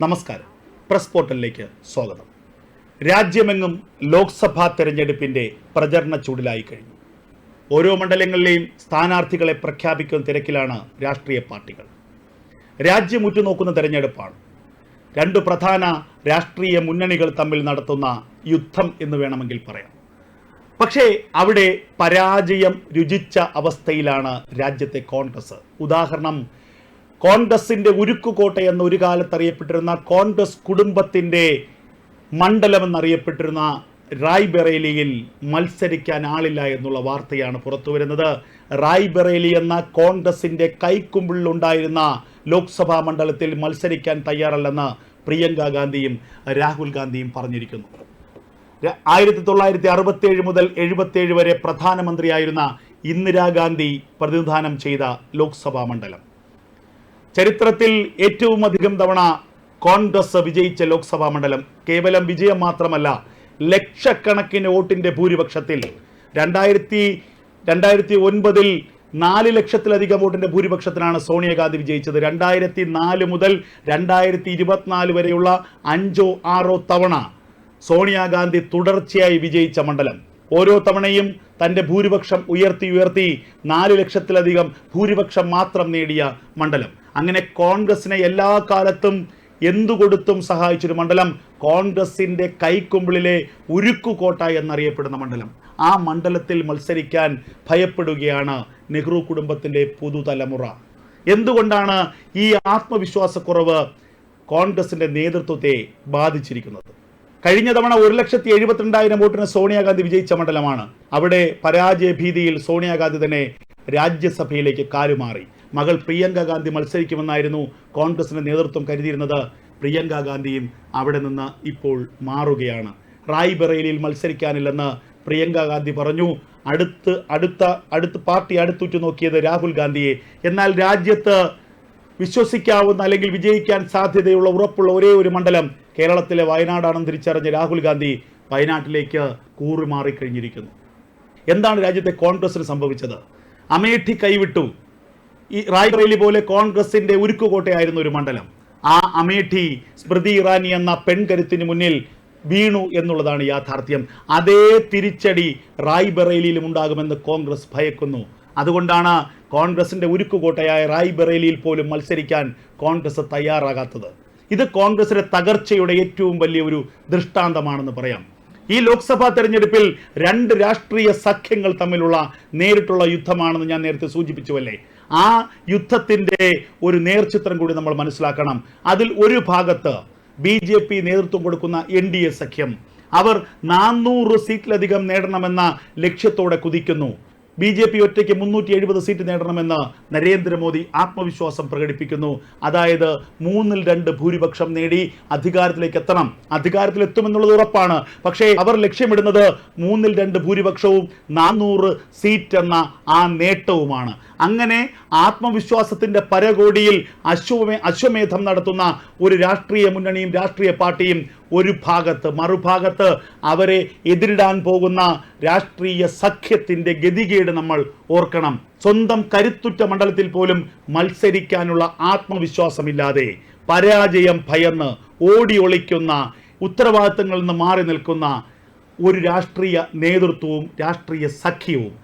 നമസ്കാരം. പ്രസ് പോർട്ടലിലേക്ക് സ്വാഗതം. രാജ്യമെങ്ങും ലോക്സഭാ തെരഞ്ഞെടുപ്പിൻ്റെ പ്രചരണ ചൂടിലായി കഴിഞ്ഞു. ഓരോ മണ്ഡലങ്ങളിലെയും സ്ഥാനാർത്ഥികളെ പ്രഖ്യാപിക്കുന്ന തിരക്കിലാണ് രാഷ്ട്രീയ പാർട്ടികൾ. രാജ്യം ഉറ്റുനോക്കുന്ന തെരഞ്ഞെടുപ്പാണ്. രണ്ട് പ്രധാന രാഷ്ട്രീയ മുന്നണികൾ തമ്മിൽ നടത്തുന്ന യുദ്ധം എന്ന് വേണമെങ്കിൽ പറയാം. പക്ഷേ അവിടെ പരാജയം രുചിച്ച അവസ്ഥയിലാണ് രാജ്യത്തെ കോൺഗ്രസ്. ഉദാഹരണം, കോൺഗ്രസിൻ്റെ ഉരുക്കുകോട്ട എന്ന് ഒരു കാലത്ത് അറിയപ്പെട്ടിരുന്ന കോൺഗ്രസ് കുടുംബത്തിൻ്റെ മണ്ഡലമെന്നറിയപ്പെട്ടിരുന്ന റായ്ബറേലിയിൽ മത്സരിക്കാൻ ആളില്ല എന്നുള്ള വാർത്തയാണ് പുറത്തു വരുന്നത്. റായ്ബറേലി എന്ന കോൺഗ്രസിൻ്റെ കൈക്കുമ്പിളിലുണ്ടായിരുന്ന ലോക്സഭാ മണ്ഡലത്തിൽ മത്സരിക്കാൻ തയ്യാറല്ലെന്ന് പ്രിയങ്ക ഗാന്ധിയും രാഹുൽ ഗാന്ധിയും പറഞ്ഞിരിക്കുന്നു. 1967 മുതൽ 77 വരെ പ്രധാനമന്ത്രിയായിരുന്ന ഇന്ദിരാഗാന്ധി പ്രതിനിധാനം ചെയ്ത ലോക്സഭാ മണ്ഡലം, ചരിത്രത്തിൽ ഏറ്റവും അധികം തവണ കോൺഗ്രസ് വിജയിച്ച ലോക്സഭാ മണ്ഡലം. കേവലം വിജയം മാത്രമല്ല, ലക്ഷക്കണക്കിന് വോട്ടിൻ്റെ ഭൂരിപക്ഷത്തിൽ 2009 4 ലക്ഷത്തിലധികം വോട്ടിൻ്റെ ഭൂരിപക്ഷത്തിനാണ് സോണിയാഗാന്ധി വിജയിച്ചത്. 2004 മുതൽ 2024 വരെയുള്ള 5-6 തവണ സോണിയാഗാന്ധി തുടർച്ചയായി വിജയിച്ച മണ്ഡലം. ഓരോ തവണയും തൻ്റെ ഭൂരിപക്ഷം ഉയർത്തി 4 ലക്ഷത്തിലധികം ഭൂരിപക്ഷം മാത്രം നേടിയ മണ്ഡലം. അങ്ങനെ കോൺഗ്രസിനെ എല്ലാ കാലത്തും എന്തുകൊടുത്തും സഹായിച്ചൊരു മണ്ഡലം, കോൺഗ്രസിൻ്റെ കൈക്കുമ്പിളിലെ ഉരുക്കുകോട്ട എന്നറിയപ്പെടുന്ന മണ്ഡലം. ആ മണ്ഡലത്തിൽ മത്സരിക്കാൻ ഭയപ്പെടുകയാണ് നെഹ്റു കുടുംബത്തിൻ്റെ പുതുതലമുറ. എന്തുകൊണ്ടാണ് ഈ ആത്മവിശ്വാസക്കുറവ് കോൺഗ്രസിൻ്റെ നേതൃത്വത്തെ ബാധിച്ചിരിക്കുന്നത്? കഴിഞ്ഞ തവണ 1,72,000 വോട്ടിന് സോണിയാഗാന്ധി വിജയിച്ച മണ്ഡലമാണ്. അവിടെ പരാജയ ഭീതിയിൽ സോണിയാഗാന്ധി തന്നെ രാജ്യസഭയിലേക്ക് കാലുമാറി. മകൾ പ്രിയങ്ക ഗാന്ധി മത്സരിക്കുമെന്നായിരുന്നു കോൺഗ്രസിന്റെ നേതൃത്വം കരുതിയിരുന്നത്. പ്രിയങ്ക ഗാന്ധിയും അവിടെ നിന്ന് ഇപ്പോൾ മാറുകയാണ്. റായ്ബറേലിയിൽ മത്സരിക്കാനില്ലെന്ന് പ്രിയങ്ക ഗാന്ധി പറഞ്ഞു. അടുത്ത പാർട്ടി അടുത്തുറ്റു നോക്കിയത് രാഹുൽ ഗാന്ധിയെ. എന്നാൽ രാജ്യത്ത് വിശ്വസിക്കാവുന്ന അല്ലെങ്കിൽ വിജയിക്കാൻ സാധ്യതയുള്ള ഉറപ്പുള്ള ഒരേ ഒരു മണ്ഡലം കേരളത്തിലെ വയനാടാണെന്ന് തിരിച്ചറിഞ്ഞ രാഹുൽ ഗാന്ധി വയനാട്ടിലേക്ക് കൂറുമാറിക്കഴിഞ്ഞിരിക്കുന്നു. എന്താണ് രാജ്യത്തെ കോൺഗ്രസിന് സംഭവിച്ചത്? അമേഠി കൈവിട്ടു. ഈ റായ്ബറേലി പോലെ കോൺഗ്രസിന്റെ ഉരുക്കുകോട്ടയായിരുന്ന ഒരു മണ്ഡലം, ആ അമേഠി സ്മൃതി ഇറാനി എന്ന പെൺകരുത്തിന് മുന്നിൽ വീണു എന്നുള്ളതാണ് യാഥാർത്ഥ്യം. അതേ തിരിച്ചടി റായ്ബറേലിയിലും ഉണ്ടാകുമെന്ന് കോൺഗ്രസ് ഭയക്കുന്നു. അതുകൊണ്ടാണ് കോൺഗ്രസിന്റെ ഉരുക്കുകോട്ടയായ റായ്ബറേലിയിൽ പോലും മത്സരിക്കാൻ കോൺഗ്രസ് തയ്യാറാകാത്തത്. ഇത് കോൺഗ്രസിന്റെ തകർച്ചയുടെ ഏറ്റവും വലിയ ഒരു ദൃഷ്ടാന്തമാണെന്ന് പറയാം. ഈ ലോക്സഭാ തെരഞ്ഞെടുപ്പിൽ രണ്ട് രാഷ്ട്രീയ സഖ്യങ്ങൾ തമ്മിലുള്ള നേരിട്ടുള്ള യുദ്ധമാണെന്ന് ഞാൻ നേരത്തെ സൂചിപ്പിച്ചുവല്ലേ. ആ യുദ്ധത്തിന്റെ ഒരു നേർചിത്രം കൂടി നമ്മൾ മനസ്സിലാക്കണം. അതിൽ ഒരു ഭാഗത്ത് BJP നേതൃത്വം കൊടുക്കുന്ന NDA സഖ്യം, അവർ 400 സീറ്റിലധികം നേടണമെന്ന ലക്ഷ്യത്തോടെ കുതിക്കുന്നു. BJP ഒറ്റയ്ക്ക് 370 സീറ്റ് നേടണമെന്ന് നരേന്ദ്രമോദി ആത്മവിശ്വാസം പ്രകടിപ്പിക്കുന്നു. അതായത് 3/2 ഭൂരിപക്ഷം നേടി അധികാരത്തിലേക്ക് എത്തണം. അധികാരത്തിലെത്തുമെന്നുള്ളത് ഉറപ്പാണ്. പക്ഷേ അവർ ലക്ഷ്യമിടുന്നത് 3/2 ഭൂരിപക്ഷവും 400 സീറ്റ് എന്ന ആ നേട്ടവുമാണ്. അങ്ങനെ ആത്മവിശ്വാസത്തിന്റെ പരകോടിയിൽ അശ്വമേധം നടത്തുന്ന ഒരു രാഷ്ട്രീയ മുന്നണിയും രാഷ്ട്രീയ പാർട്ടിയും ഒരു ഭാഗത്ത്, മറുഭാഗത്ത് അവരെ എതിരിടാൻ പോകുന്ന രാഷ്ട്രീയ സഖ്യത്തിന്റെ ഗതികേട് നമ്മൾ ഓർക്കണം. സ്വന്തം കരുത്തുറ്റ മണ്ഡലത്തിൽ പോലും മത്സരിക്കാനുള്ള ആത്മവിശ്വാസമില്ലാതെ, പരാജയം ഭയന്ന് ഓടി ഒളിക്കുന്ന, ഉത്തരവാദിത്തങ്ങളിൽ നിന്ന് മാറി നിൽക്കുന്ന ഒരു രാഷ്ട്രീയ നേതൃത്വവും രാഷ്ട്രീയ സഖ്യവും,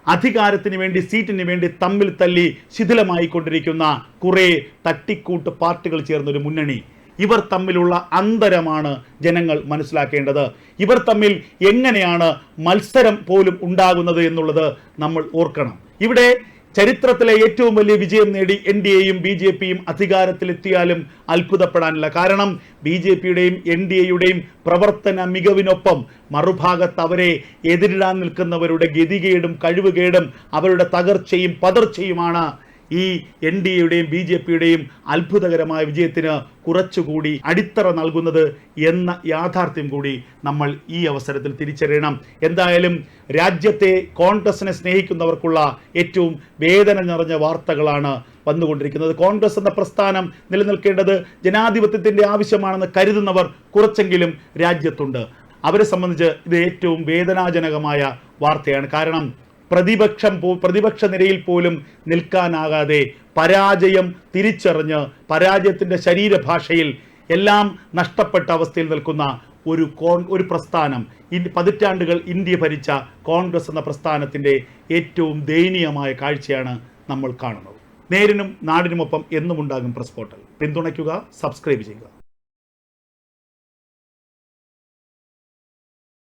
അധികാരത്തിന് വേണ്ടി, സീറ്റിന് വേണ്ടി തമ്മിൽ തല്ലി ശിഥിലമായിക്കൊണ്ടിരിക്കുന്ന കുറേ തട്ടിക്കൂട്ട് പാർട്ടികൾ ചേർന്നൊരു മുന്നണി. ഇവർ തമ്മിലുള്ള അന്തരമാണ് ജനങ്ങൾ മനസ്സിലാക്കേണ്ടത്. ഇവർ തമ്മിൽ എങ്ങനെയാണ് മത്സരം പോലും ഉണ്ടാകുന്നത് എന്നുള്ളത് നമ്മൾ ഓർക്കണം. ഇവിടെ ചരിത്രത്തിലെ ഏറ്റവും വലിയ വിജയം നേടി NDAയും BJPയും അധികാരത്തിലെത്തിയാലും അത്ഭുതപ്പെടാനില്ല. കാരണം BJPയുടെയും NDAയുടെയും പ്രവർത്തന മികവിനൊപ്പം മറുഭാഗത്ത് അവരെ എതിരിടാൻ നിൽക്കുന്നവരുടെ ഗതികേടും കഴിവുകേടും അവരുടെ തകർച്ചയും പതർച്ചയുമാണ് ഈ NDAയുടെയും BJPയുടെയും അത്ഭുതകരമായ വിജയത്തിന് കുറച്ചുകൂടി അടിത്തറ നൽകുന്നത് എന്ന യാഥാർത്ഥ്യം കൂടി നമ്മൾ ഈ അവസരത്തിൽ തിരിച്ചറിയണം. എന്തായാലും രാജ്യത്തെ കോൺഗ്രസിനെ സ്നേഹിക്കുന്നവർക്കുള്ള ഏറ്റവും വേദന നിറഞ്ഞ വാർത്തകളാണ് വന്നുകൊണ്ടിരിക്കുന്നത്. കോൺഗ്രസ് എന്ന പ്രസ്ഥാനം നിലനിൽക്കേണ്ടത് ജനാധിപത്യത്തിൻ്റെ ആവശ്യമാണെന്ന് കരുതുന്നവർ കുറച്ചെങ്കിലും രാജ്യത്തുണ്ട്. അവരെ സംബന്ധിച്ച് ഇത് ഏറ്റവും വേദനാജനകമായ വാർത്തയാണ്. കാരണം പ്രതിപക്ഷ നിരയിൽ പോലും നിൽക്കാനാകാതെ പരാജയം തിരിച്ചറിഞ്ഞ് പരാജയത്തിൻ്റെ ശരീരഭാഷയിൽ എല്ലാം നഷ്ടപ്പെട്ട അവസ്ഥയിൽ നിൽക്കുന്ന ഒരു പ്രസ്ഥാനം, പതിറ്റാണ്ടുകൾ ഇന്ത്യ ഭരിച്ച കോൺഗ്രസ് എന്ന പ്രസ്ഥാനത്തിൻ്റെ ഏറ്റവും ദയനീയമായ കാഴ്ചയാണ് നമ്മൾ കാണുന്നത്. നേരിനും നാടിനുമൊപ്പം എന്നും ഉണ്ടാകും പ്രസ് പോർട്ടൽ. പിന്തുണയ്ക്കുക, സബ്സ്ക്രൈബ് ചെയ്യുക.